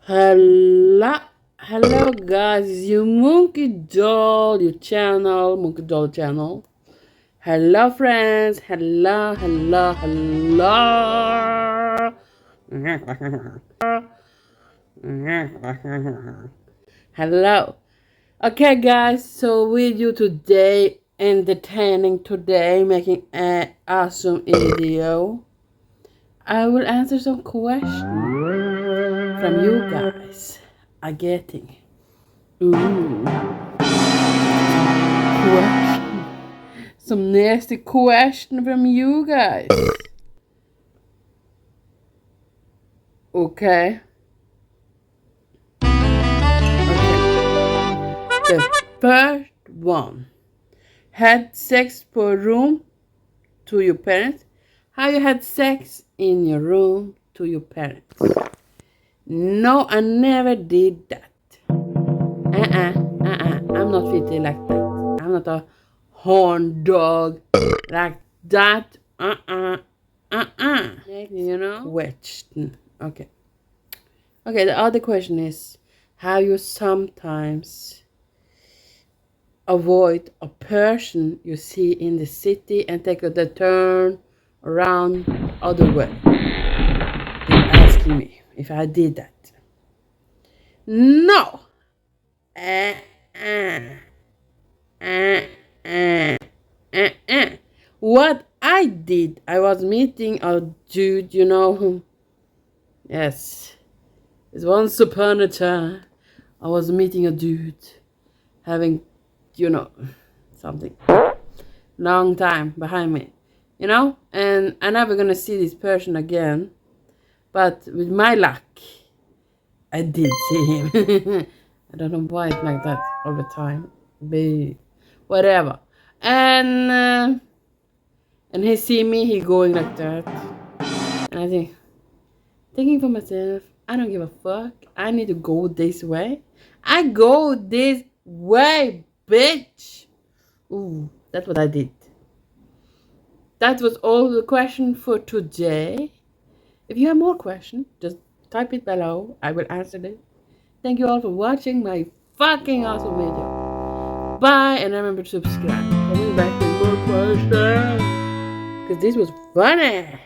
Hello guys, it's your monkey doll, your channel, monkey doll channel. Hello friends, hello. Hello. Okay guys, so with you today, entertaining today, making an awesome video. I will answer some questions from you guys are getting. Question. Some nasty question from you guys. Okay. The first one. Had sex per room to your parents? Have you had sex in your room to your parents? No, I never did that. I'm not fitty like that. I'm not a horn dog like that. You know? Question. Okay. Okay, the other question is, how you sometimes avoid a person you see in the city and take the turn around the other way? They're asking me if I did that. No. What I did, I was meeting a dude, you know. Yes. It's once upon a time, I was meeting a dude, having, you know, something. Long time behind me, you know. And I'm never gonna see this person again. But with my luck, I did see him. I don't know why it's like that all the time. But whatever. And he see me, he going like that. And I think, thinking for myself, I don't give a fuck. I need to go this way. I go this way, bitch. Ooh, that's what I did. That was all the question for today. If you have more questions, just type it below. I will answer it. Thank you all for watching my fucking awesome video. Bye, and remember to subscribe. Coming back with more questions, because this was funny.